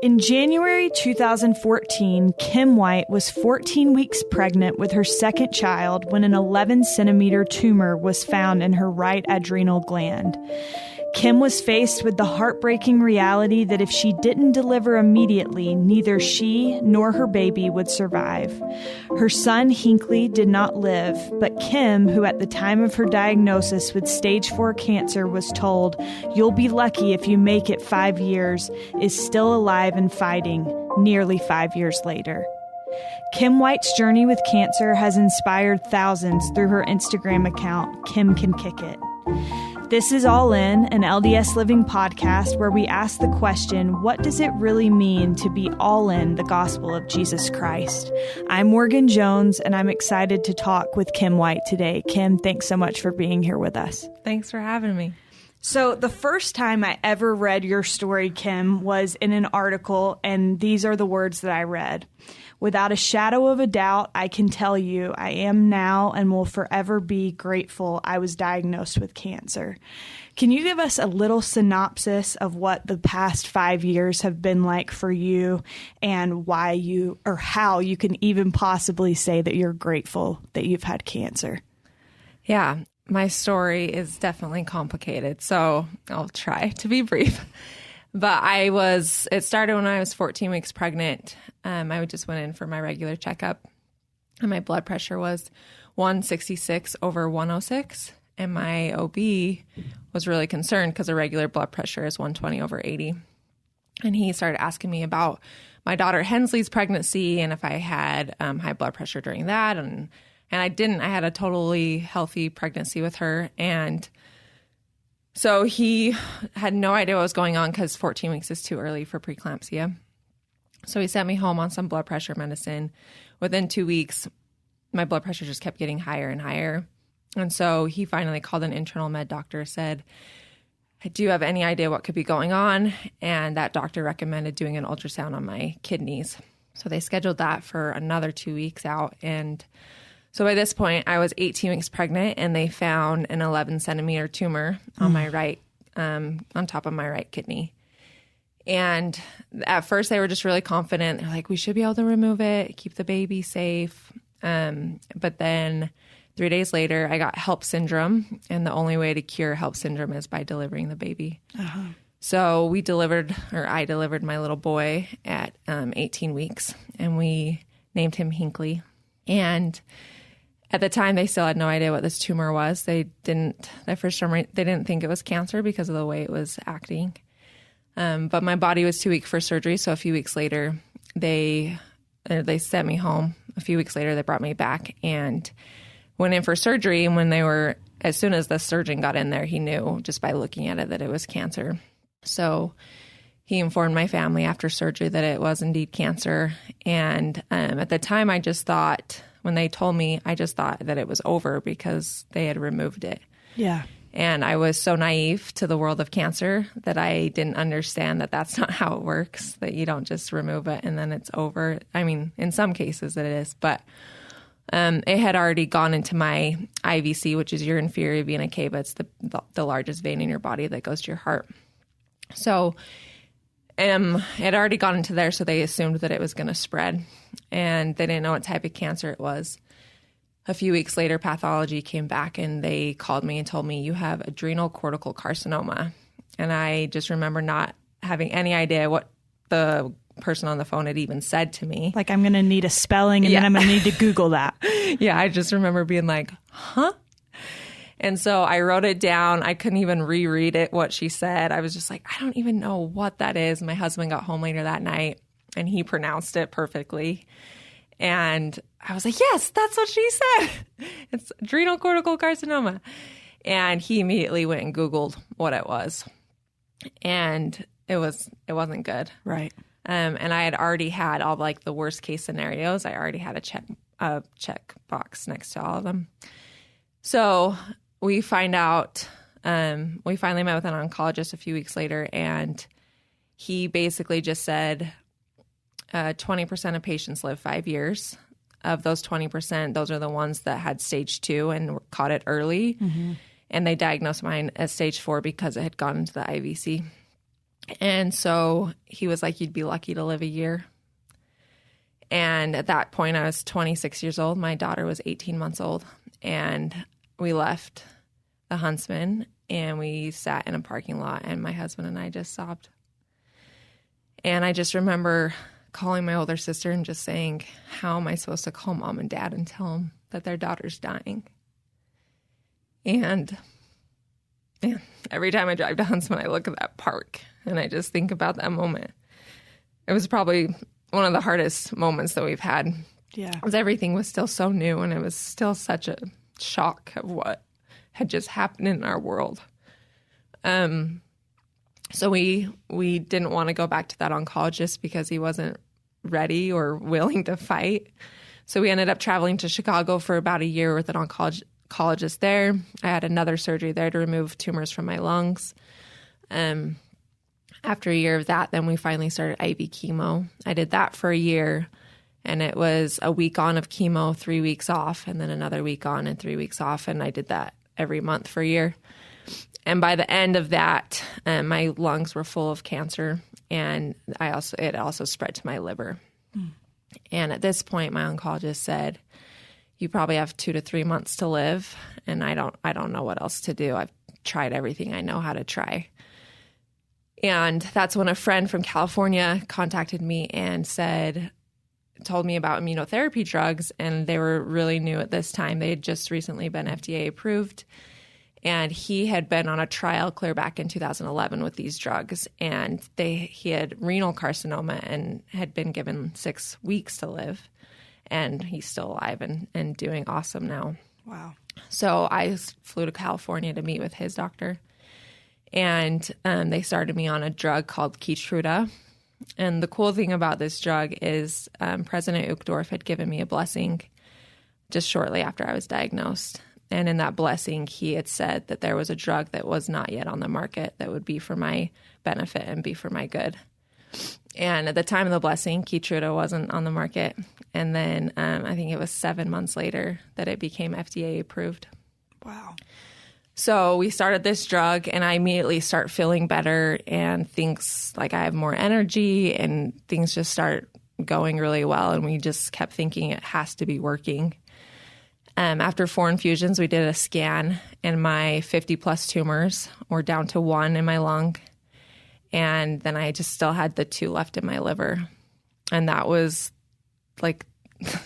In January 2014, Kim White was 14 weeks pregnant with her second child when an 11-centimeter tumor was found in her right adrenal gland. Kim was faced with the heartbreaking reality that if she didn't deliver immediately, neither she nor her baby would survive. Her son, Hinckley, did not live, but Kim, who at the time of her diagnosis with stage 4 cancer was told, "You'll be lucky if you make it 5 years," is still alive and fighting nearly 5 years later. Kim White's journey with cancer has inspired thousands through her Instagram account, Kim Can Kick It. This is All In, an LDS Living podcast where we ask the question, what does it really mean to be all in the gospel of Jesus Christ? I'm Morgan Jones, and I'm excited to talk with Kim White today. Kim, thanks so much for being here with us. Thanks for having me. So the first time I ever read your story, Kim, was in an article, and these are the words that I read. "Without a shadow of a doubt, I can tell you I am now and will forever be grateful I was diagnosed with cancer." Can you give us a little synopsis of what the past 5 years have been like for you and why you, or how you can even possibly say that you're grateful that you've had cancer? Yeah, my story is definitely complicated, so I'll try to be brief. But it started when I was 14 weeks pregnant. I just went in for my regular checkup, and my blood pressure was 166 over 106. And my OB was really concerned because a regular blood pressure is 120 over 80. And he started asking me about my daughter Hensley's pregnancy and if I had high blood pressure during that. And I didn't. I had a totally healthy pregnancy with her. And so he had no idea what was going on because 14 weeks is too early for preeclampsia. So he sent me home on some blood pressure medicine. Within 2 weeks, my blood pressure just kept getting higher and higher. And so he finally called an internal med doctor, said, "Do you have any idea what could be going on?" And that doctor recommended doing an ultrasound on my kidneys. So they scheduled that for another 2 weeks out. And so by this point, I was 18 weeks pregnant, and they found an 11-centimeter tumor on my right, on top of my right kidney. And at first, they were just really confident. They're like, "We should be able to remove it, keep the baby safe." But then 3 days later, I got HELLP syndrome, and the only way to cure HELLP syndrome is by delivering the baby. Uh-huh. So I delivered my little boy at 18 weeks, and we named him Hinckley. And at the time, they still had no idea what this tumor was. They didn't think it was cancer because of the way it was acting. But my body was too weak for surgery. So a few weeks later, they sent me home. A few weeks later, they brought me back and went in for surgery. And as soon as the surgeon got in there, he knew just by looking at it that it was cancer. So he informed my family after surgery that it was indeed cancer. And at the time, when they told me, I just thought that it was over because they had removed it. Yeah. And I was so naive to the world of cancer that I didn't understand that that's not how it works, that you don't just remove it and then it's over. I mean, in some cases it is, but it had already gone into my IVC, which is your inferior vena cava. It's the largest vein in your body that goes to your heart. So it had already gone into there, so they assumed that it was going to spread, and they didn't know what type of cancer it was. A few weeks later, pathology came back, and they called me and told me, "You have adrenal cortical carcinoma." And I just remember not having any idea what the person on the phone had even said to me. Like, I'm going to need a spelling, and then I'm going to need to Google that. Yeah, I just remember being like, huh? And so I wrote it down. I couldn't even reread it, what she said. I was just like, I don't even know what that is. My husband got home later that night, and he pronounced it perfectly. And I was like, yes, that's what she said. It's adrenal cortical carcinoma. And he immediately went and Googled what it was. And it wasn't good. Right. And I had already had all like the worst case scenarios. I already had a check box next to all of them. So we find out, we finally met with an oncologist a few weeks later, and he basically just said 20% of patients live 5 years. Of those 20%, those are the ones that had stage 2 and caught it early. Mm-hmm. And they diagnosed mine as stage 4 because it had gone into the IVC. And so he was like, you'd be lucky to live a year. And at that point, I was 26 years old. My daughter was 18 months old. And we left the Huntsman and we sat in a parking lot, and my husband and I just sobbed. And I just remember calling my older sister and just saying, how am I supposed to call mom and dad and tell them that their daughter's dying? And man, every time I drive to Huntsman, I look at that park and I just think about that moment. It was probably one of the hardest moments that we've had. Yeah. Because everything was still so new, and it was still such a shock of what had just happened in our world. So we didn't want to go back to that oncologist because he wasn't ready or willing to fight. So we ended up traveling to Chicago for about a year with an oncologist there. I had another surgery there to remove tumors from my lungs. After a year of that, then we finally started IV chemo. I did that for a year, and it was a week on of chemo, 3 weeks off, and then another week on and 3 weeks off. And I did that every month for a year. And by the end of that, my lungs were full of cancer, and it also spread to my liver. And at this point, my oncologist said, you probably have 2 to 3 months to live, and I don't know what else to do. I've tried everything I know how to try. And that's when a friend from California contacted me and told me about immunotherapy drugs, and they were really new at this time. They had just recently been FDA approved, and he had been on a trial clear back in 2011 with these drugs, and he had renal carcinoma and had been given 6 weeks to live, and he's still alive and doing awesome now. Wow. So I flew to California to meet with his doctor, and they started me on a drug called Keytruda. And the cool thing about this drug is President Uchtdorf had given me a blessing just shortly after I was diagnosed. And in that blessing, he had said that there was a drug that was not yet on the market that would be for my benefit and be for my good. And at the time of the blessing, Keytruda wasn't on the market. And then I think it was 7 months later that it became FDA approved. Wow. So we started this drug, and I immediately start feeling better, and things like I have more energy, and things just start going really well. And we just kept thinking it has to be working. After 4 infusions, we did a scan, and my 50-plus tumors were down to 1 in my lung. And then I just still had the 2 left in my liver. And that was like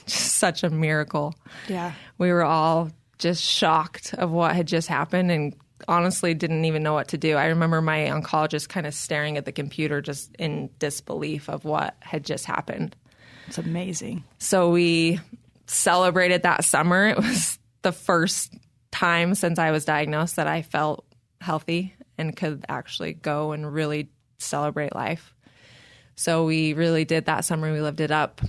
just such a miracle. Yeah. We were all just shocked of what had just happened and honestly didn't even know what to do. I remember my oncologist kind of staring at the computer just in disbelief of what had just happened. It's amazing. So we celebrated that summer. It was the first time since I was diagnosed that I felt healthy and could actually go and really celebrate life. So we really did that summer. We lived it up.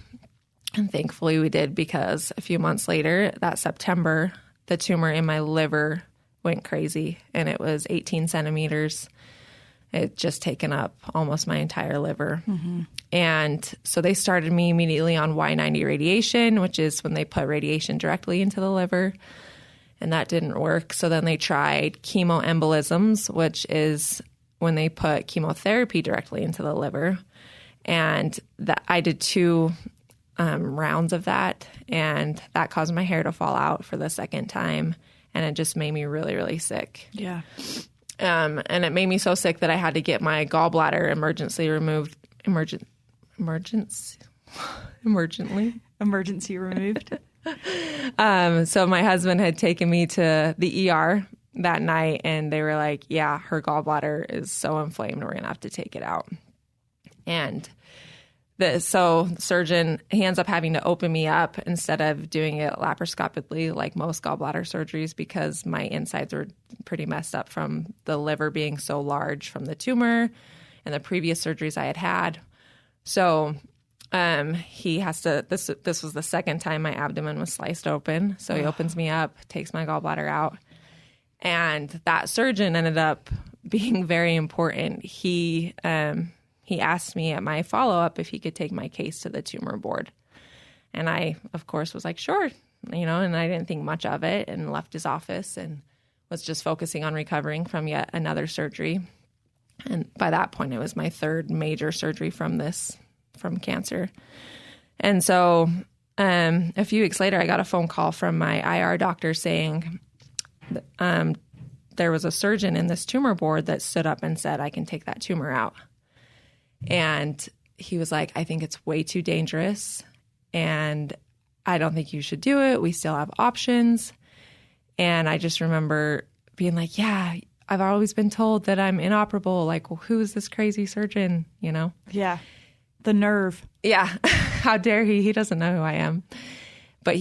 And thankfully we did, because a few months later, that September, the tumor in my liver went crazy, and it was 18 centimeters. It had just taken up almost my entire liver. Mm-hmm. And so they started me immediately on Y90 radiation, which is when they put radiation directly into the liver. And that didn't work. So then they tried chemoembolisms, which is when they put chemotherapy directly into the liver. And I did 2 rounds of that, and that caused my hair to fall out for the second time, and it just made me really, really sick. Yeah. And it made me so sick that I had to get my gallbladder emergency removed. Emergency removed. So my husband had taken me to the ER that night, and they were like, yeah, her gallbladder is so inflamed, we're going to have to take it out. And so the surgeon, he ends up having to open me up instead of doing it laparoscopically like most gallbladder surgeries, because my insides were pretty messed up from the liver being so large from the tumor and the previous surgeries I had had. So he has to, this was the second time my abdomen was sliced open. So he opens me up, takes my gallbladder out. And that surgeon ended up being very important. He asked me at my follow-up if he could take my case to the tumor board. And I, of course, was like, sure, and I didn't think much of it, and left his office and was just focusing on recovering from yet another surgery. And by that point, it was my third major surgery from cancer. And so a few weeks later, I got a phone call from my IR doctor saying there was a surgeon in this tumor board that stood up and said, I can take that tumor out. And he was like, I think it's way too dangerous, and I don't think you should do it. We still have options. And I just remember being like, yeah, I've always been told that I'm inoperable. Like, well, who is this crazy surgeon, you know? Yeah. The nerve. Yeah. How dare he? He doesn't know who I am. But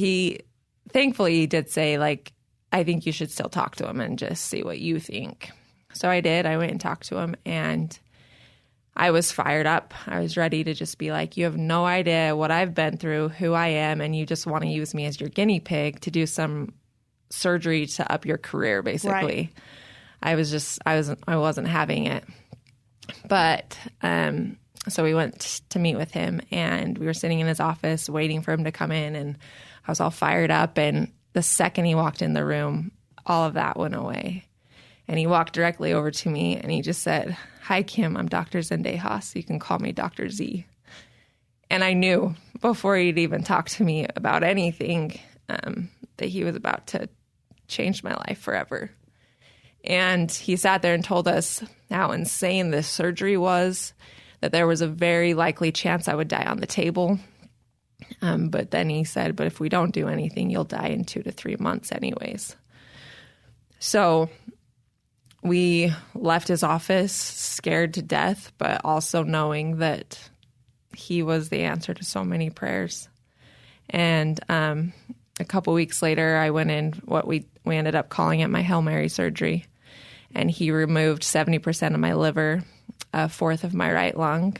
thankfully, he did say, like, I think you should still talk to him and just see what you think. So I did. I went and talked to him, and I was fired up. I was ready to just be like, you have no idea what I've been through, who I am, and you just want to use me as your guinea pig to do some surgery to up your career, basically. Right. I wasn't having it. But so we went to meet with him, and we were sitting in his office waiting for him to come in, and I was all fired up. And the second he walked in the room, all of that went away. And he walked directly over to me, and he just said, hi, Kim, I'm Dr. Zendejas. You can call me Dr. Z. And I knew before he'd even talked to me about anything that he was about to change my life forever. And he sat there and told us how insane this surgery was, that there was a very likely chance I would die on the table. But then he said, but if we don't do anything, you'll die in 2 to 3 months anyways. So we left his office scared to death, but also knowing that he was the answer to so many prayers. And a couple weeks later, I went in what we ended up calling it my Hail Mary surgery. And he removed 70% of my liver, a fourth of my right lung,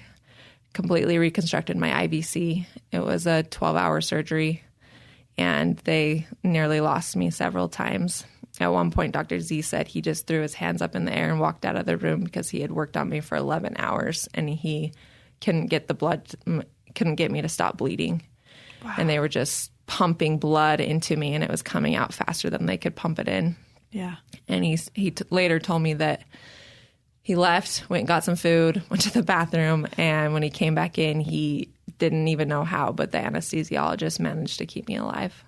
completely reconstructed my IVC. It was a 12-hour surgery, and they nearly lost me several times. At one point, Dr. Z said he just threw his hands up in the air and walked out of the room because he had worked on me for 11 hours, and he couldn't get me to stop bleeding. Wow. And they were just pumping blood into me, and it was coming out faster than they could pump it in. Yeah. And he later told me that he left, went and got some food, went to the bathroom, and when he came back in, he didn't even know how, but the anesthesiologist managed to keep me alive.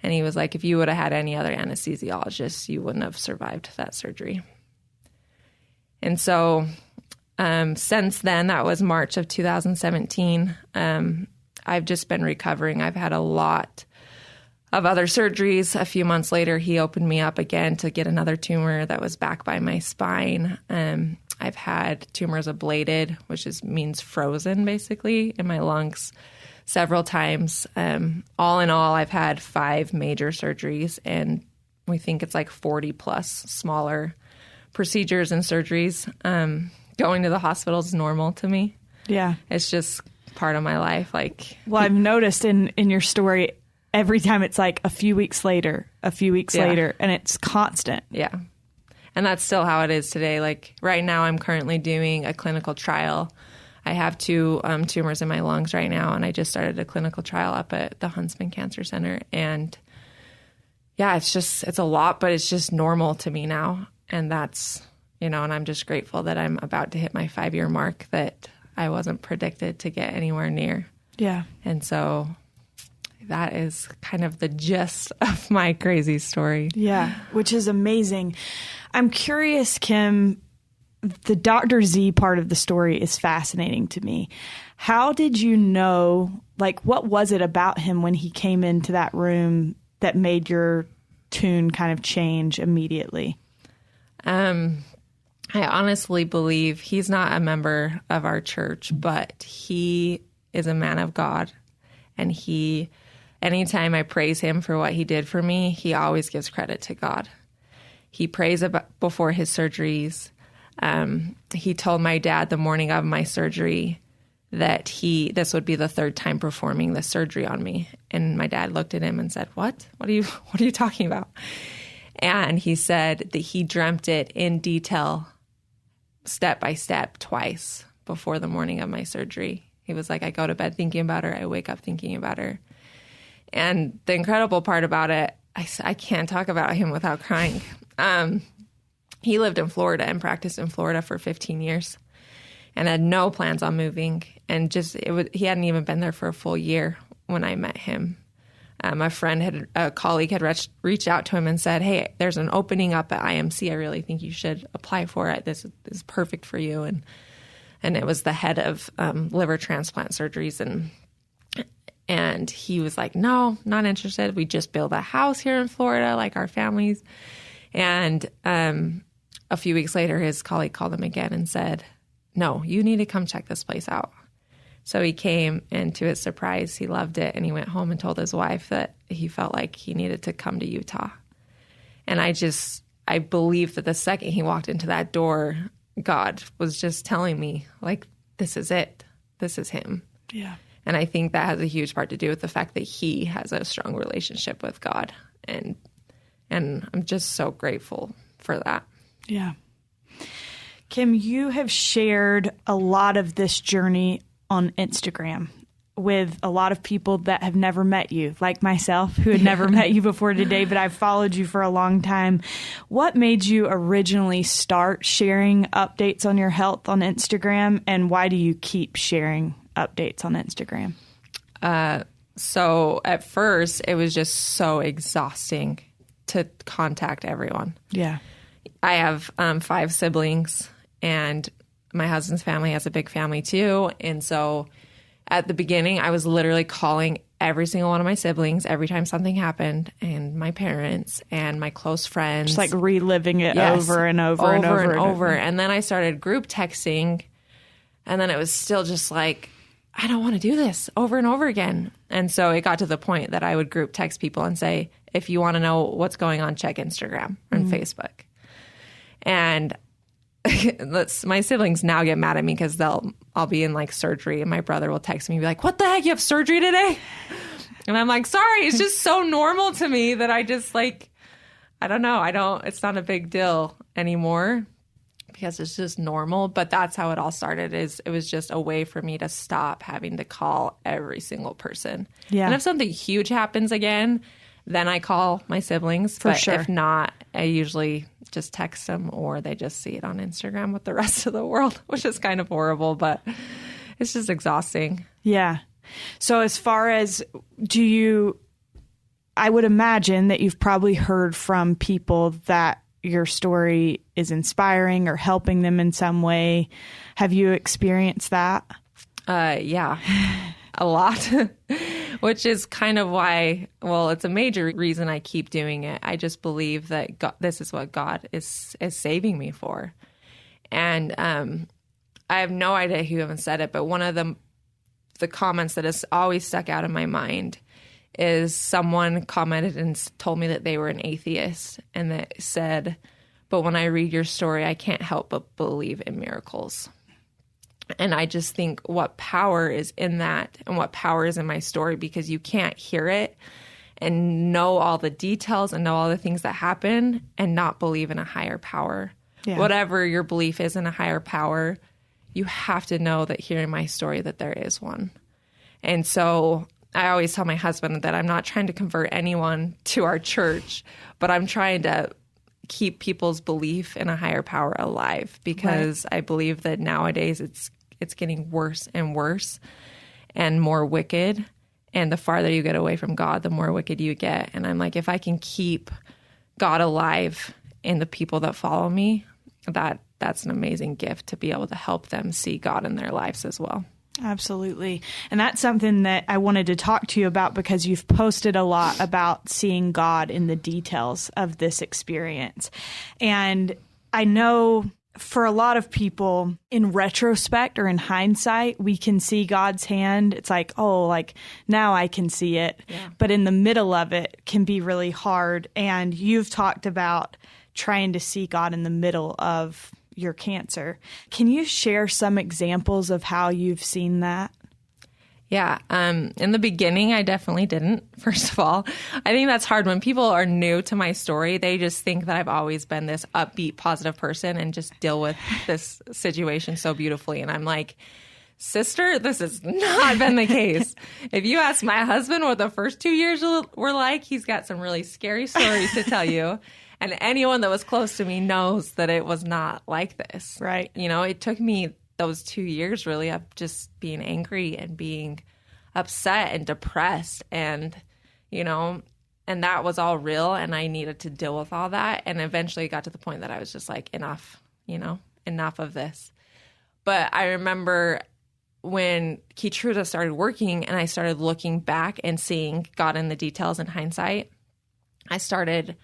And he was like, if you would have had any other anesthesiologist, you wouldn't have survived that surgery. And so since then, that was March of 2017, I've just been recovering. I've had a lot of other surgeries. A few months later, he opened me up again to get another tumor that was back by my spine. I've had tumors ablated, which means frozen, basically, in my lungs several times. All in all, I've had 5 major surgeries, and we think it's like 40 plus smaller procedures and surgeries. Going to the hospital is normal to me. Yeah. It's just part of my life. Well, I've noticed in your story, every time it's like a few weeks later, and it's constant. Yeah. And that's still how it is today. Like right now, I'm currently doing a clinical trial. I have 2 tumors in my lungs right now, and I just started a clinical trial up at the Huntsman Cancer Center. And yeah, it's a lot, but it's just normal to me now. And that's, and I'm just grateful that I'm about to hit my 5-year mark that I wasn't predicted to get anywhere near. Yeah. And so that is kind of the gist of my crazy story. Yeah, which is amazing. I'm curious, Kim, the Dr. Z part of the story is fascinating to me. How did you know, what was it about him when he came into that room that made your tune kind of change immediately? I honestly believe he's not a member of our church, but he is a man of God. And anytime I praise him for what he did for me, he always gives credit to God. He prays before his surgeries. He told my dad the morning of my surgery that this would be the 3rd time performing the surgery on me. And my dad looked at him and said, What are you talking about? And he said that he dreamt it in detail, step by step, twice before the morning of my surgery. He was like, I go to bed thinking about her. I wake up thinking about her. And the incredible part about it, I can't talk about him without crying. he lived in Florida and practiced in Florida for 15 years and had no plans on moving. And he hadn't even been there for a full year when I met him. A colleague had reached out to him and said, "Hey, there's an opening up at IMC. I really think you should apply for it. This is perfect for you." And it was the head of liver transplant surgeries. And he was like, "No, not interested. We just built a house here in Florida, like our families." And a few weeks later, his colleague called him again and said, "No, you need to come check this place out." So he came, and to his surprise, he loved it. And he went home and told his wife that he felt like he needed to come to Utah. And I believe that the second he walked into that door, God was just telling me, like, this is it. This is him. Yeah. And I think that has a huge part to do with the fact that he has a strong relationship with God. And I'm just so grateful for that. Yeah. Kim, you have shared a lot of this journey on Instagram with a lot of people that have never met you, like myself, who had never met you before today, but I've followed you for a long time. What made you originally start sharing updates on your health on Instagram, and why do you keep sharing updates on Instagram? So at first, it was just so exhausting to contact everyone. Yeah. I have 5 siblings, and my husband's family has a big family too. And so at the beginning, I was literally calling every single one of my siblings every time something happened, and my parents and my close friends. Just like reliving it over and over and over. And then I started group texting, and then it was still just like, I don't want to do this over and over again. And so it got to the point that I would group text people and say, if you want to know what's going on, check Instagram and Facebook. And my siblings now get mad at me because I'll be in like surgery, and my brother will text me and be like, "What the heck, you have surgery today?" And I'm like, "Sorry, it's just so normal to me that I just like, I don't know, it's not a big deal anymore because it's just normal." But that's how it all started. It was just a way for me to stop having to call every single person. Yeah. And if something huge happens again, then I call my siblings. For but sure. If not, I usually just text them, or they just see it on Instagram with the rest of the world, which is kind of horrible, but it's just exhausting. Yeah. So as far as I would imagine that you've probably heard from people that your story is inspiring or helping them in some way. Have you experienced that? Yeah, a lot. Which is kind of why, it's a major reason I keep doing it. I just believe that this is what God is saving me for. And I have no idea who even said it, but one of the comments that has always stuck out in my mind is someone commented and told me that they were an atheist, and that said, "But when I read your story, I can't help but believe in miracles." And I just think what power is in that, and what power is in my story, because you can't hear it and know all the details and know all the things that happen and not believe in a higher power. Yeah. Whatever your belief is in a higher power, you have to know that hearing my story, that there is one. And so I always tell my husband that I'm not trying to convert anyone to our church, but I'm trying to keep people's belief in a higher power alive, because I believe that nowadays it's getting worse and worse and more wicked. And the farther you get away from God, the more wicked you get. And I'm like, if I can keep God alive in the people that follow me, that's an amazing gift to be able to help them see God in their lives as well. Absolutely. And that's something that I wanted to talk to you about, because you've posted a lot about seeing God in the details of this experience. And I know for a lot of people, in retrospect or in hindsight, we can see God's hand. It's like, oh, like now I can see it. Yeah. But in the middle of it can be really hard. And you've talked about trying to see God in the middle of your cancer. Can you share some examples of how you've seen that? Yeah. In the beginning, I definitely didn't, first of all. I think that's hard. When people are new to my story, they just think that I've always been this upbeat, positive person and just deal with this situation so beautifully. And I'm like, sister, this has not been the case. If you ask my husband what the first 2 years were like, he's got some really scary stories to tell you. And anyone that was close to me knows that it was not like this. Right. You know, it took me those 2 years really of just being angry and being upset and depressed and, you know, and that was all real and I needed to deal with all that. And eventually it got to the point that I was just like, enough, you know, enough of this. But I remember when Keytruda started working and I started looking back and seeing God in the details in hindsight, I started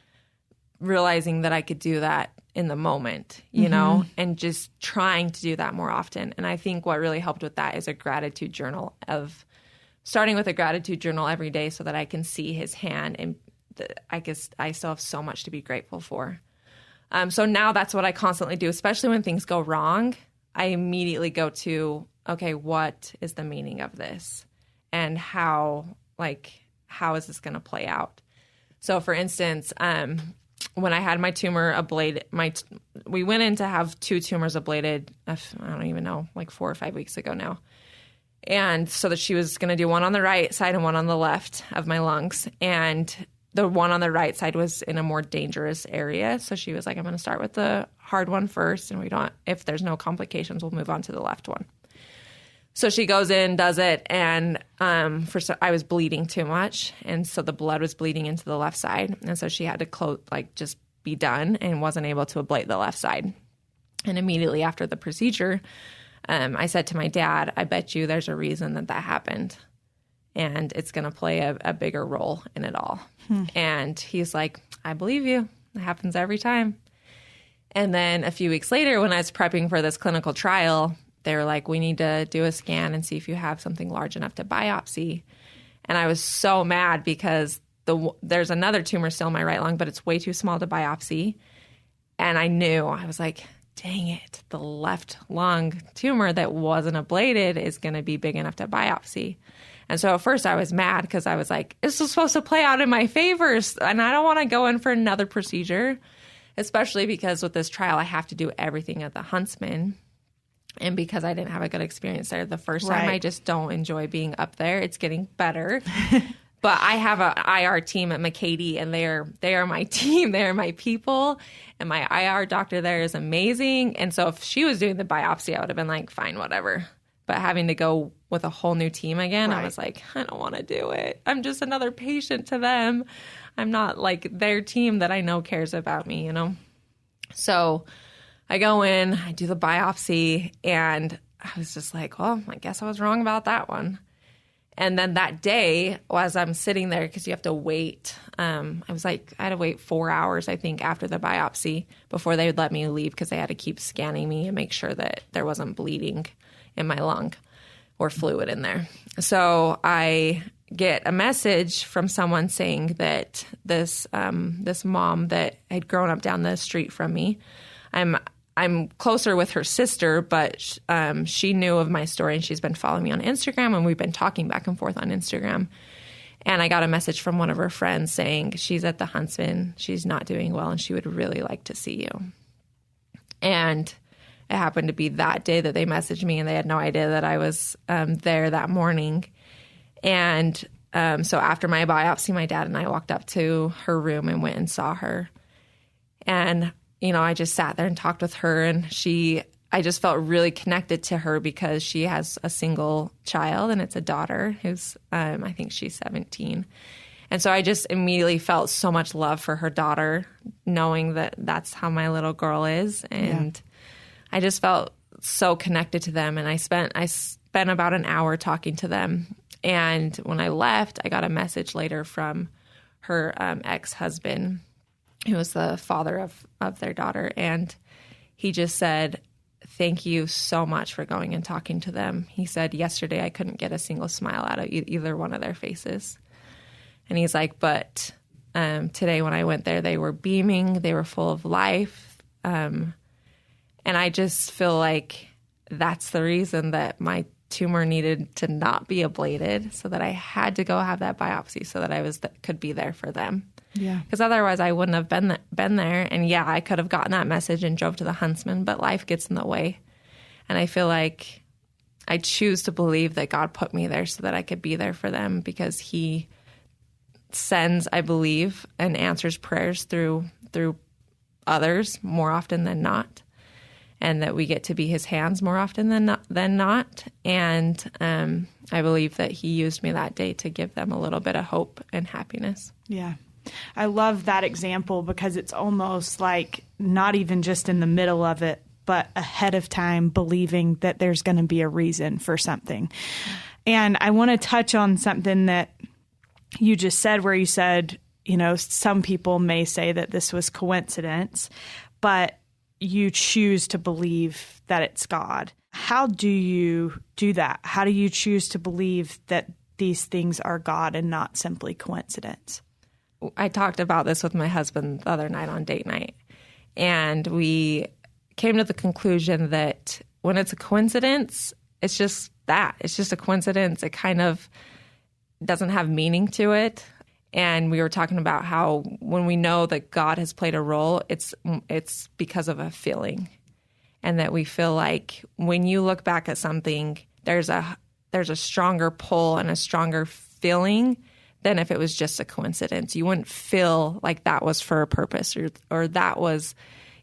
realizing that I could do that in the moment, you know, and just trying to do that more often. And I think what really helped with that is a gratitude journal of starting with a gratitude journal every day so that I can see his hand. And I guess I still have so much to be grateful for. So now that's what I constantly do, especially when things go wrong. I immediately go to, okay, what is the meaning of this? And how is this going to play out? So for instance, when I had my tumor ablated, we went in to have 2 tumors ablated, I don't even know, like 4 or 5 weeks ago now. And so that she was going to do one on the right side and one on the left of my lungs. And the one on the right side was in a more dangerous area. So she was like, I'm going to start with the hard one first. And if there's no complications, we'll move on to the left one. So she goes in, does it. And I was bleeding too much. And so the blood was bleeding into the left side. And so she had to just be done and wasn't able to ablate the left side. And immediately after the procedure, I said to my dad, I bet you there's a reason that happened. And it's going to play a bigger role in it all. And he's like, I believe you. It happens every time. And then a few weeks later, when I was prepping for this clinical trial, they were like, we need to do a scan and see if you have something large enough to biopsy. And I was so mad because there's another tumor still in my right lung, but it's way too small to biopsy. And I was like, dang it, the left lung tumor that wasn't ablated is going to be big enough to biopsy. And so at first I was mad because I was like, this is supposed to play out in my favor, and I don't want to go in for another procedure, especially because with this trial I have to do everything at the Huntsman. And because I didn't have a good experience there the first time, I just don't enjoy being up there. It's getting better. But I have an IR team at McCady, and they are my team. They are my people. And my IR doctor there is amazing. And so if she was doing the biopsy, I would have been like, fine, whatever. But having to go with a whole new team again, I was like, I don't want to do it. I'm just another patient to them. I'm not like their team that I know cares about me, you know? So I go in, I do the biopsy, and I was just like, well, I guess I was wrong about that one. And then that day, as I'm sitting there, because you have to wait, I had to wait 4 hours, I think, after the biopsy before they would let me leave because they had to keep scanning me and make sure that there wasn't bleeding in my lung or fluid in there. So I get a message from someone saying that this mom that had grown up down the street from me, I'm closer with her sister, but she knew of my story and she's been following me on Instagram, and we've been talking back and forth on Instagram. And I got a message from one of her friends saying she's at the Huntsman, she's not doing well, and she would really like to see you. And it happened to be that day that they messaged me, and they had no idea that I was there that morning. And so after my biopsy, my dad and I walked up to her room and went and saw her. And you know, I just sat there and talked with her, and I just felt really connected to her because she has a single child, and it's a daughter who's, I think she's 17. And so I just immediately felt so much love for her daughter, knowing that that's how my little girl is. And I just felt so connected to them. And I spent about an hour talking to them. And when I left, I got a message later from her ex-husband, who was the father of their daughter. And he just said, thank you so much for going and talking to them. He said, yesterday I couldn't get a single smile out of either one of their faces. And he's like, but today when I went there, they were beaming. They were full of life. And I just feel like that's the reason that my tumor needed to not be ablated, so that I had to go have that biopsy so that I could be there for them. Yeah. Because otherwise I wouldn't have been there. And yeah, I could have gotten that message and drove to the Huntsman, but life gets in the way. And I feel like I choose to believe that God put me there so that I could be there for them, because he sends, I believe, and answers prayers through others more often than not, and that we get to be his hands more often than not. And I believe that he used me that day to give them a little bit of hope and happiness. Yeah. I love that example because it's almost like not even just in the middle of it, but ahead of time believing that there's going to be a reason for something. And I want to touch on something that you just said, where you said, you know, some people may say that this was coincidence, but you choose to believe that it's God. How do you do that? How do you choose to believe that these things are God and not simply coincidence? I talked about this with my husband the other night on date night, and we came to the conclusion that when it's a coincidence, it's just that. It's just a coincidence. It kind of doesn't have meaning to it. And we were talking about how when we know that God has played a role, it's because of a feeling, and that we feel like when you look back at something, there's a stronger pull and a stronger feeling than if it was just a coincidence. You wouldn't feel like that was for a purpose or that was,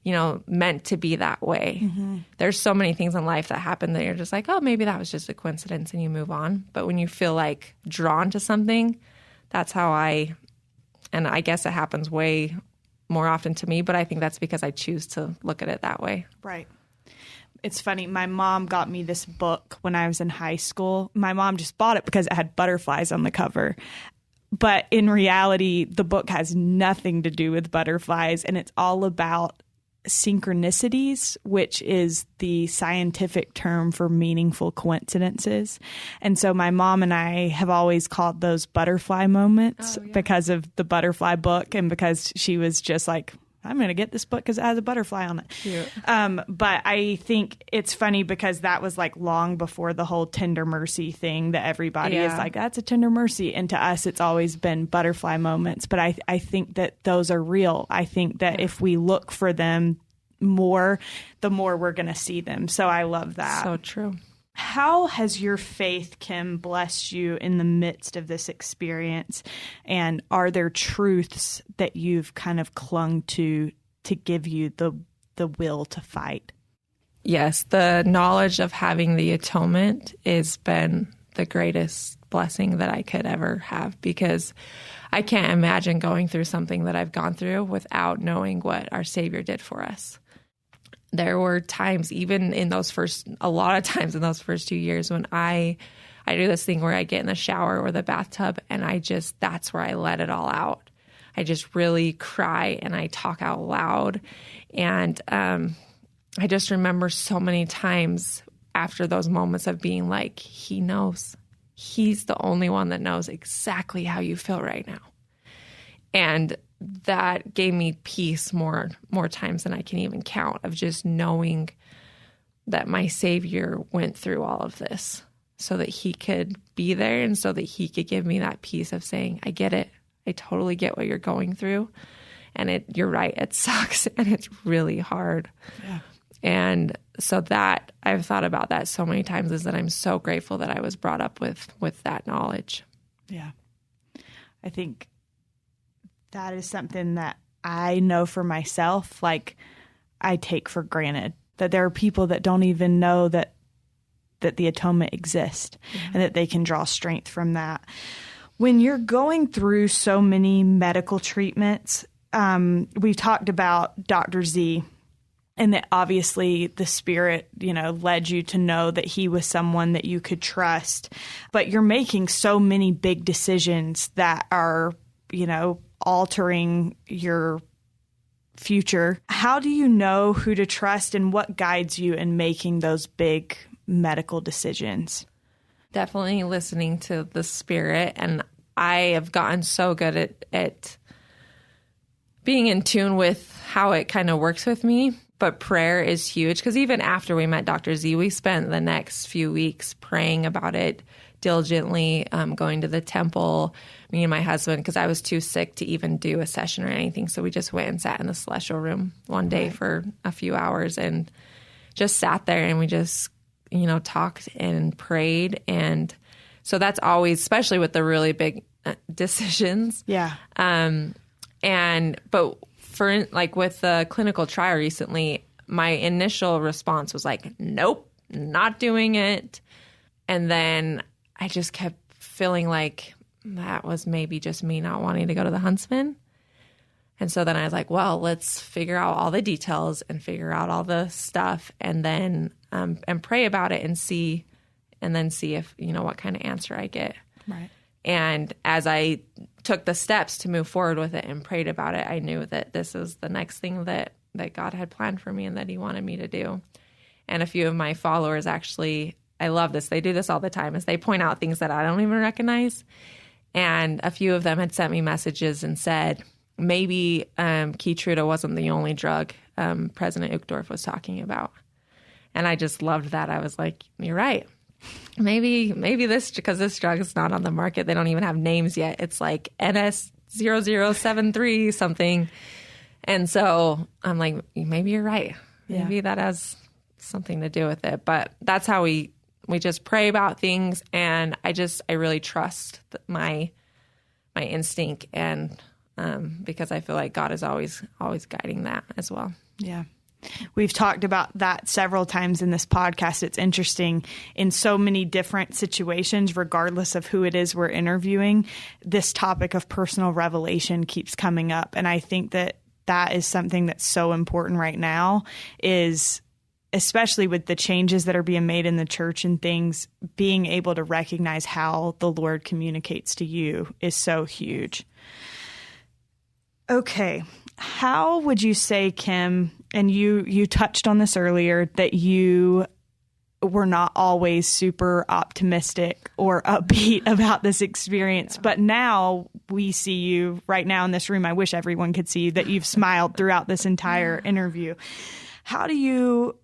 you know, meant to be that way. Mm-hmm. There's so many things in life that happen that you're just like, oh, maybe that was just a coincidence, and you move on. But when you feel like drawn to something, that's how and I guess it happens way more often to me, but I think that's because I choose to look at it that way. Right. It's funny. My mom got me this book when I was in high school. My mom just bought it because it had butterflies on the cover. But in reality, the book has nothing to do with butterflies, and it's all about synchronicities, which is the scientific term for meaningful coincidences. And so my mom and I have always called those butterfly moments because of the butterfly book, and because she was just like, I'm going to get this book because it has a butterfly on it. Cute. But I think it's funny because that was like long before the whole tender mercy thing that everybody is like, that's a tender mercy. And to us, it's always been butterfly moments. But I think that those are real. I think that if we look for them more, the more we're going to see them. So I love that. So true. How has your faith, Kim, blessed you in the midst of this experience? And are there truths that you've kind of clung to give you the will to fight? Yes, the knowledge of having the atonement has been the greatest blessing that I could ever have, because I can't imagine going through something that I've gone through without knowing what our Savior did for us. There were times, even in a lot of times in those first 2 years, when I do this thing where I get in the shower or the bathtub and that's where I let it all out. I just really cry and I talk out loud. And I just remember so many times after those moments of being like, he knows. He's the only one that knows exactly how you feel right now. And that gave me peace more times than I can even count, of just knowing that my Savior went through all of this so that he could be there, and so that he could give me that peace of saying, I get it. I totally get what you're going through. And you're right, it sucks and it's really hard. Yeah. And so that I've thought about that so many times, is that I'm so grateful that I was brought up with that knowledge. Yeah. I think that is something that I know for myself, like I take for granted, that there are people that don't even know that the atonement exists, and that they can draw strength from that. When you're going through so many medical treatments, we've talked about Dr. Z, and that obviously the Spirit, led you to know that he was someone that you could trust. But you're making so many big decisions that are, altering your future. How do you know who to trust, and what guides you in making those big medical decisions? Definitely listening to the Spirit. And I have gotten so good at being in tune with how it kind of works with me. But prayer is huge, because even after we met Dr. Z, we spent the next few weeks praying about it diligently, going to the temple, me and my husband, because I was too sick to even do a session or anything. So we just went and sat in the celestial room one day for a few hours and just sat there, and we just, talked and prayed. And so that's always, especially with the really big decisions. Yeah. But like with the clinical trial recently, my initial response was like, nope, not doing it. And then I just kept feeling like that was maybe just me not wanting to go to the Huntsman. And so then I was like, well, let's figure out all the details and figure out all the stuff and then and pray about it and then see if, what kind of answer I get. Right. And as I took the steps to move forward with it and prayed about it, I knew that this is the next thing that God had planned for me and that he wanted me to do. And a few of my followers actually, I love this. They do this all the time, is they point out things that I don't even recognize. And a few of them had sent me messages and said, maybe Keytruda wasn't the only drug President Uchtdorf was talking about. And I just loved that. I was like, you're right. Maybe this, because this drug is not on the market. They don't even have names yet. It's like NS0073 something. And so I'm like, maybe you're right. Maybe that has something to do with it. But that's how we just pray about things. And I really trust my instinct, and because I feel like God is always guiding that as well. Yeah. We've talked about that several times in this podcast. It's interesting in so many different situations, regardless of who it is we're interviewing, this topic of personal revelation keeps coming up. And I think that is something that's so important right now, is especially with the changes that are being made in the church and things, being able to recognize how the Lord communicates to you is so huge. Okay. How would you say, Kim, and you touched on this earlier, that you were not always super optimistic or upbeat about this experience, but now we see you right now in this room. I wish everyone could see that you've smiled throughout this entire interview. How do you,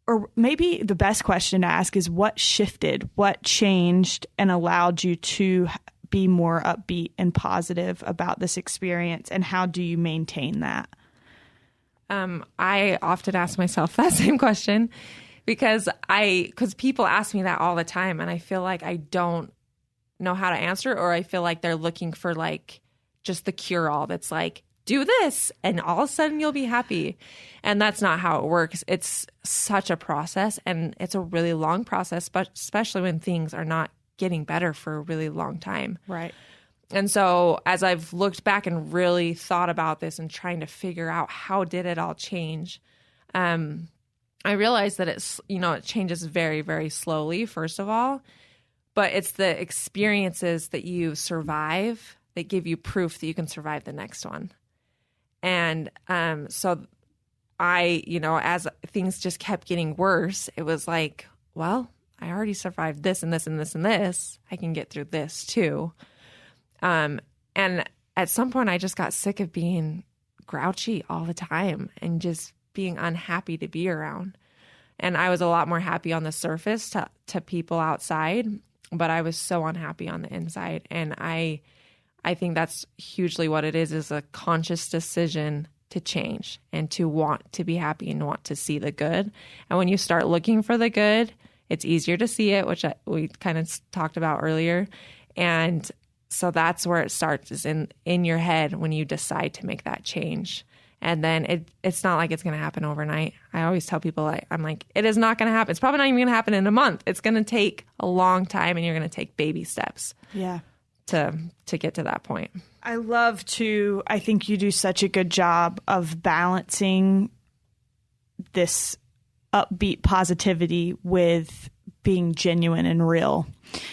or maybe the best question to ask is, what shifted, what changed and allowed you to be more upbeat and positive about this experience, and how do you maintain that? I often ask myself that same question because people ask me that all the time, and I feel like I don't know how to answer, or I feel like they're looking for like just the cure-all that's like, do this and all of a sudden you'll be happy. And that's not how it works. It's such a process, and it's a really long process, but especially when things are not getting better for a really long time. Right. And so as I've looked back and really thought about this and trying to figure out how did it all change, I realized that it changes very, very slowly, first of all, but it's the experiences that you survive that give you proof that you can survive the next one. And so as things just kept getting worse, it was like, well, I already survived this and this and this and this. I can get through this too. And at some point I just got sick of being grouchy all the time and just being unhappy to be around. And I was a lot more happy on the surface to people outside, but I was so unhappy on the inside. And I think that's hugely what it is a conscious decision to change and to want to be happy and want to see the good. And when you start looking for the good, it's easier to see it, which we kind of talked about earlier. And so that's where it starts, is in your head when you decide to make that change. And then it's not like it's going to happen overnight. I always tell people, I'm like, it is not going to happen. It's probably not even going to happen in a month. It's going to take a long time, and you're going to take baby steps. Yeah. To get to that point. I think you do such a good job of balancing this upbeat positivity with being genuine and real.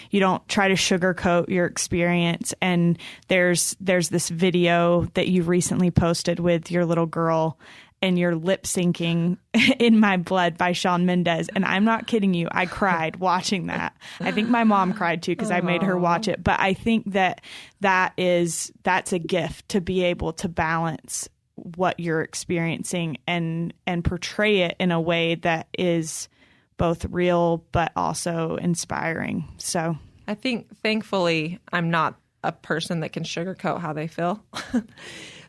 You don't try to sugarcoat your experience. And there's this video that you recently posted with your little girl, and you're lip syncing In My Blood by Shawn Mendes. And I'm not kidding you. I cried watching that. I think my mom cried too, because I made her watch it. But I think that's a gift, to be able to balance what you're experiencing and portray it in a way that is both real but also inspiring. So I think, thankfully, I'm not a person that can sugarcoat how they feel.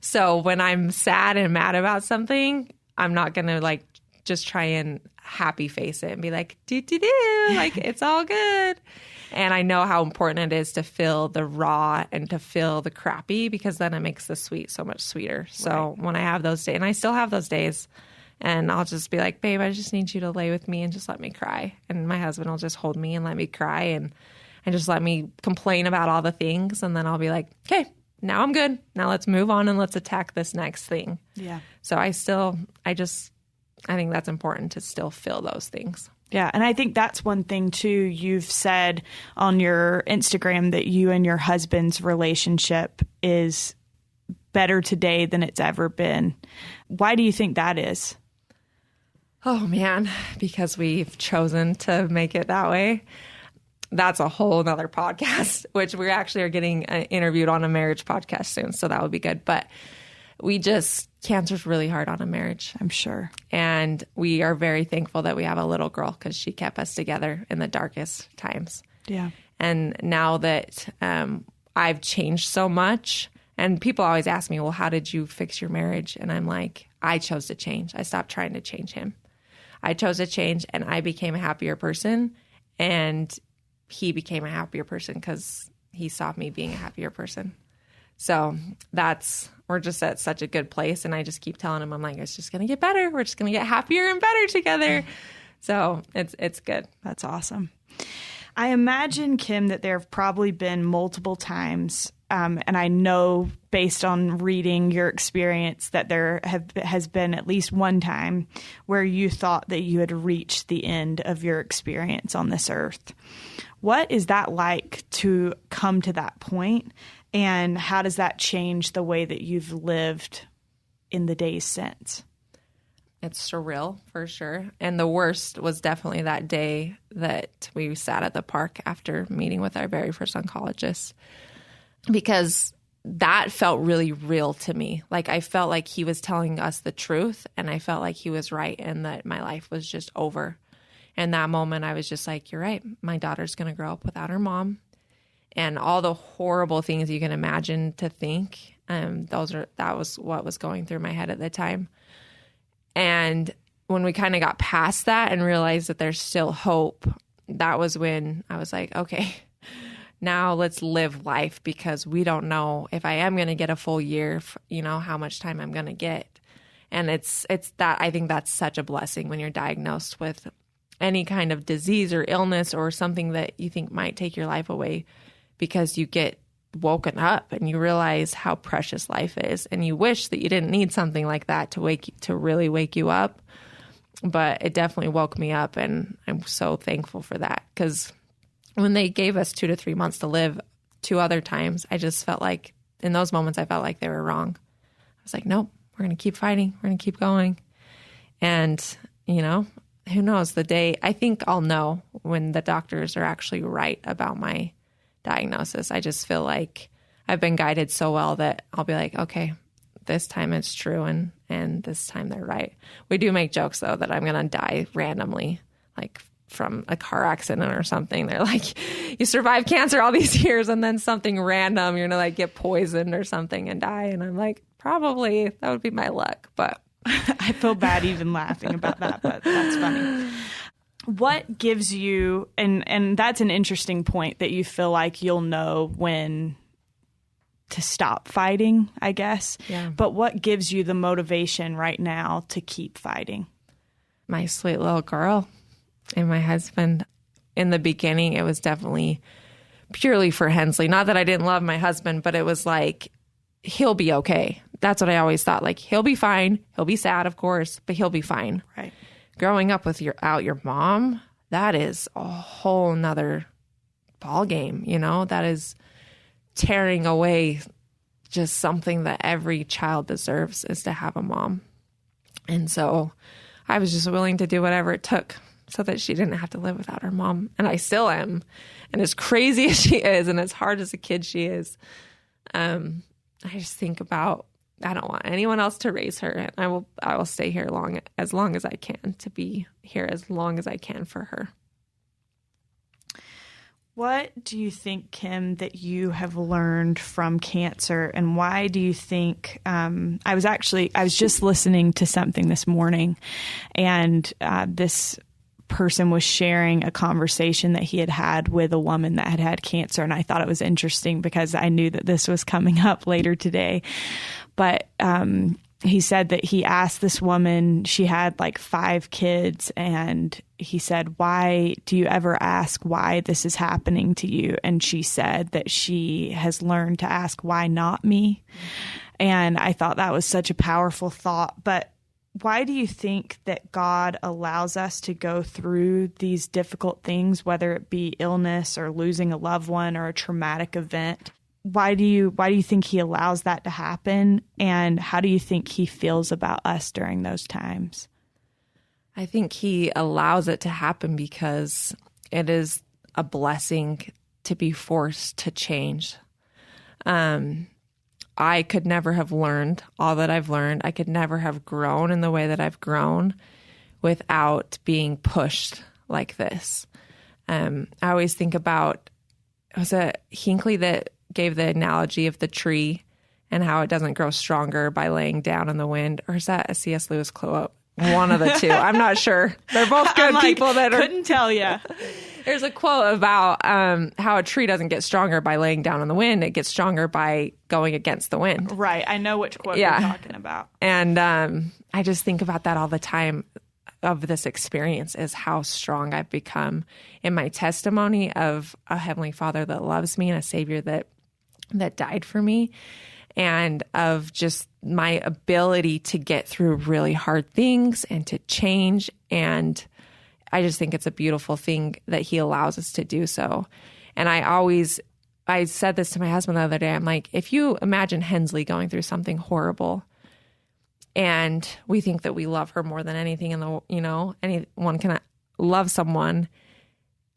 So when I'm sad and mad about something, I'm not going to just try and happy face it and be like, do, like, it's all good. And I know how important it is to feel the raw and to feel the crappy, because then it makes the sweet so much sweeter. So when I have those days, and I still have those days, and I'll just be like, babe, I just need you to lay with me and just let me cry. And my husband will just hold me and let me cry and just let me complain about all the things. And then I'll be like, okay, now I'm good. Now let's move on and let's attack this next thing. Yeah. So I think that's important to still feel those things. Yeah. And I think that's one thing too. You've said on your Instagram that you and your husband's relationship is better today than it's ever been. Why do you think that is? Oh man, because we've chosen to make it that way. That's a whole nother podcast, which we actually are getting interviewed on a marriage podcast soon. So that would be good. But cancer's really hard on a marriage. I'm sure. And we are very thankful that we have a little girl, because she kept us together in the darkest times. Yeah. And now that I've changed so much, and people always ask me, well, how did you fix your marriage? And I'm like, I chose to change. I stopped trying to change him. I chose to change, and I became a happier person. And he became a happier person because he saw me being a happier person. So we're just at such a good place. And I just keep telling him, I'm like, it's just going to get better. We're just going to get happier and better together. So it's good. That's awesome. I imagine, Kim, that there have probably been multiple times, and I know based on reading your experience that there has been at least one time where you thought that you had reached the end of your experience on this earth. What is that like to come to that point, and how does that change the way that you've lived in the days since? It's surreal, for sure. And the worst was definitely that day that we sat at the park after meeting with our very first oncologist, because that felt really real to me. Like, I felt like he was telling us the truth, and I felt like he was right, and that my life was just over. And that moment, I was just like, you're right. My daughter's going to grow up without her mom. And all the horrible things you can imagine to think, that was what was going through my head at the time. And when we kind of got past that and realized that there's still hope, that was when I was like, okay, now let's live life, because we don't know if I am going to get a full year, how much time I'm going to get. And it's that, I think that's such a blessing when you're diagnosed with any kind of disease or illness or something that you think might take your life away, because you get woken up and you realize how precious life is, and you wish that you didn't need something like that to really wake you up. But it definitely woke me up, and I'm so thankful for that, because when they gave us 2 to 3 months to live 2 other times, I just felt like in those moments I felt like they were wrong. I was like, nope, we're going to keep fighting, we're going to keep going. And who knows, the day, I think I'll know when the doctors are actually right about my diagnosis. I just feel like I've been guided so well that I'll be like, okay, this time it's true, and this time they're right. We do make jokes, though, that I'm going to die randomly, like from a car accident or something. They're like, you survived cancer all these years, and then something random, you're going to get poisoned or something and die. And I'm like, probably that would be my luck. But I feel bad even laughing about that, but that's funny. What gives you, and that's an interesting point, that you feel like you'll know when to stop fighting, I guess. Yeah. But what gives you the motivation right now to keep fighting? My sweet little girl and my husband. In the beginning, it was definitely purely for Hensley. Not that I didn't love my husband, but it was like, he'll be okay. That's what I always thought. Like, he'll be fine. He'll be sad, of course, but he'll be fine. Right. Growing up without your mom, that is a whole nother ball game, that is tearing away just something that every child deserves, is to have a mom. And so I was just willing to do whatever it took so that she didn't have to live without her mom. And I still am. And as crazy as she is, and as hard as a kid she is, I just think about, I don't want anyone else to raise her, and I will stay here as long as I can, to be here as long as I can for her. What do you think, Kim, that you have learned from cancer, and why do you think, I was just listening to something this morning, and this person was sharing a conversation that he had had with a woman that had had cancer. And I thought it was interesting because I knew that this was coming up later today. But he said that he asked this woman, she had like 5 kids, and he said, "Why do you ever ask why this is happening to you?" And she said that she has learned to ask, "Why not me?" And I thought that was such a powerful thought. But why do you think that God allows us to go through these difficult things, whether it be illness or losing a loved one or a traumatic event? Why do you think he allows that to happen? And how do you think he feels about us during those times? I think he allows it to happen because it is a blessing to be forced to change. I could never have learned all that I've learned. I could never have grown in the way that I've grown without being pushed like this. I always think about, was it Hinckley that gave the analogy of the tree and how it doesn't grow stronger by laying down in the wind? Or is that a C.S. Lewis quote? One of the two. I'm not sure. They're both good people that couldn't tell you. There's a quote about how a tree doesn't get stronger by laying down in the wind. It gets stronger by going against the wind. Right. I know which quote you're talking about. And I just think about that all the time of this experience, is how strong I've become in my testimony of a Heavenly Father that loves me and a Savior that died for me, and of just my ability to get through really hard things and to change. And I just think it's a beautiful thing that he allows us to do so. And I said this to my husband the other day. I'm like, if you imagine Hensley going through something horrible and we think that we love her more than anything in the, anyone can love someone,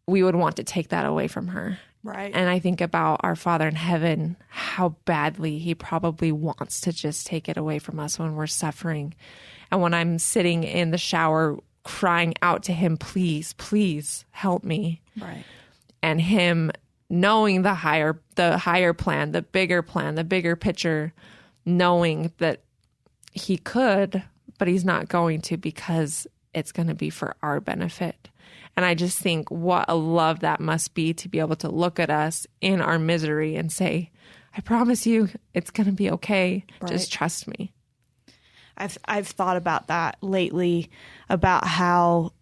we would want to take that away from her. Right. And I think about our Father in heaven, how badly he probably wants to just take it away from us when we're suffering. And when I'm sitting in the shower crying out to him, please, please help me. Right. And him knowing the higher plan, the bigger picture, knowing that he could, but he's not going to, because it's going to be for our benefit. And I just think what a love that must be, to be able to look at us in our misery and say, I promise you it's going to be okay. Right. Just trust me. I've thought about that lately, about how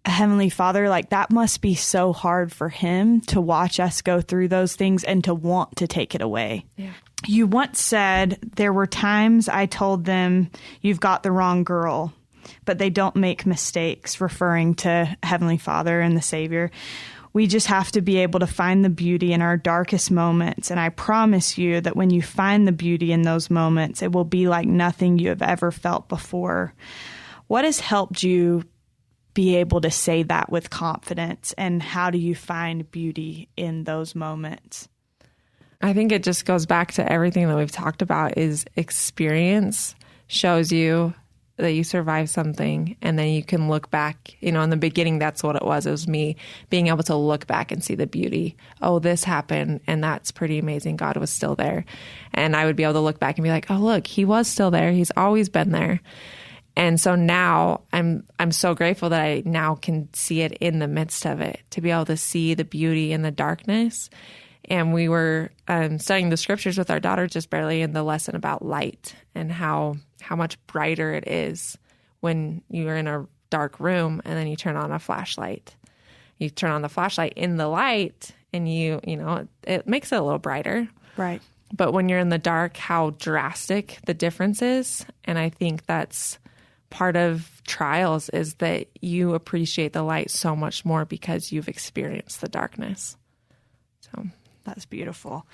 Heavenly Father, like, that must be so hard for him to watch us go through those things and to want to take it away. Yeah. You once said, there were times I told them, you've got the wrong girl, but they don't make mistakes, referring to Heavenly Father and the Savior. We just have to be able to find the beauty in our darkest moments. And I promise you that when you find the beauty in those moments, it will be like nothing you have ever felt before. What has helped you be able to say that with confidence? And how do you find beauty in those moments? I think it just goes back to everything that we've talked about, is experience shows you that you survived something, and then you can look back. In the beginning, that's what it was. It was me being able to look back and see the beauty. Oh, this happened, and that's pretty amazing. God was still there. And I would be able to look back and be like, oh, look, he was still there. He's always been there. And so now I'm so grateful that I now can see it in the midst of it, to be able to see the beauty in the darkness. And we were studying the scriptures with our daughter just barely in the lesson about light, and how much brighter it is when you're in a dark room and then you turn on a flashlight. You turn on the flashlight in the light and it makes it a little brighter. Right. But when you're in the dark, how drastic the difference is. And I think that's part of trials, is that you appreciate the light so much more because you've experienced the darkness. So that's beautiful.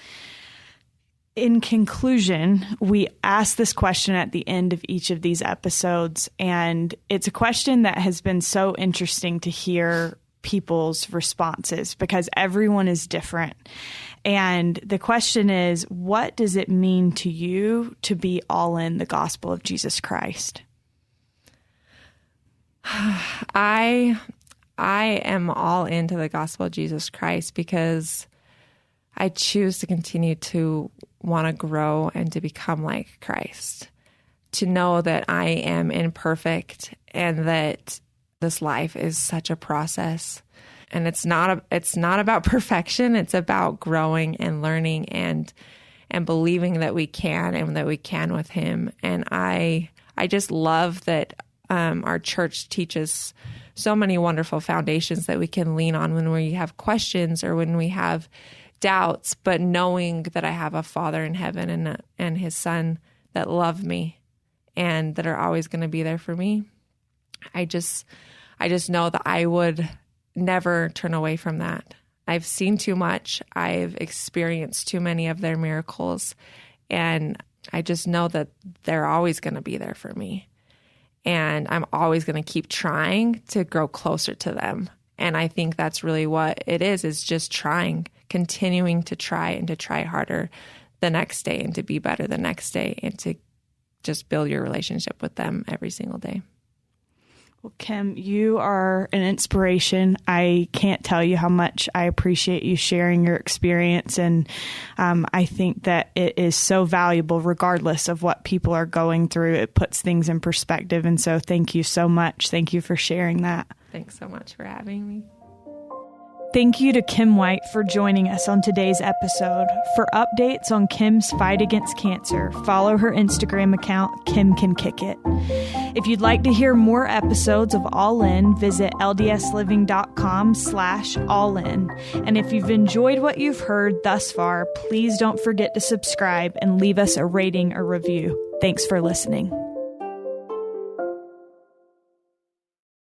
In conclusion, we ask this question at the end of each of these episodes, and it's a question that has been so interesting to hear people's responses, because everyone is different. And the question is, what does it mean to you to be all in the gospel of Jesus Christ? I am all into the gospel of Jesus Christ because I choose to continue to want to grow and to become like Christ, to know that I am imperfect and that This life is such a process, and it's not about perfection. It's about growing and learning and believing that we can and that we can with Him. And I just love that our church teaches so many wonderful foundations that we can lean on when we have questions or when we have doubts, but knowing that I have a Father in heaven and His Son that love me and that are always going to be there for me. I just know that I would never turn away from that. I've seen too much. I've experienced too many of their miracles, and I just know that they're always going to be there for me. And I'm always going to keep trying to grow closer to them. And I think that's really what it is just trying, continuing to try and to try harder the next day and to be better the next day and to just build your relationship with them every single day. Well, Kim, you are an inspiration. I can't tell you how much I appreciate you sharing your experience. And I think that it is so valuable regardless of what people are going through. It puts things in perspective. And so thank you so much. Thank you for sharing that. Thanks so much for having me. Thank you to Kim White for joining us on today's episode. For updates on Kim's fight against cancer, follow her Instagram account, Kim Can Kick It. If you'd like to hear more episodes of All In, visit ldsliving.com/allin. And if you've enjoyed what you've heard thus far, please don't forget to subscribe and leave us a rating or review. Thanks for listening.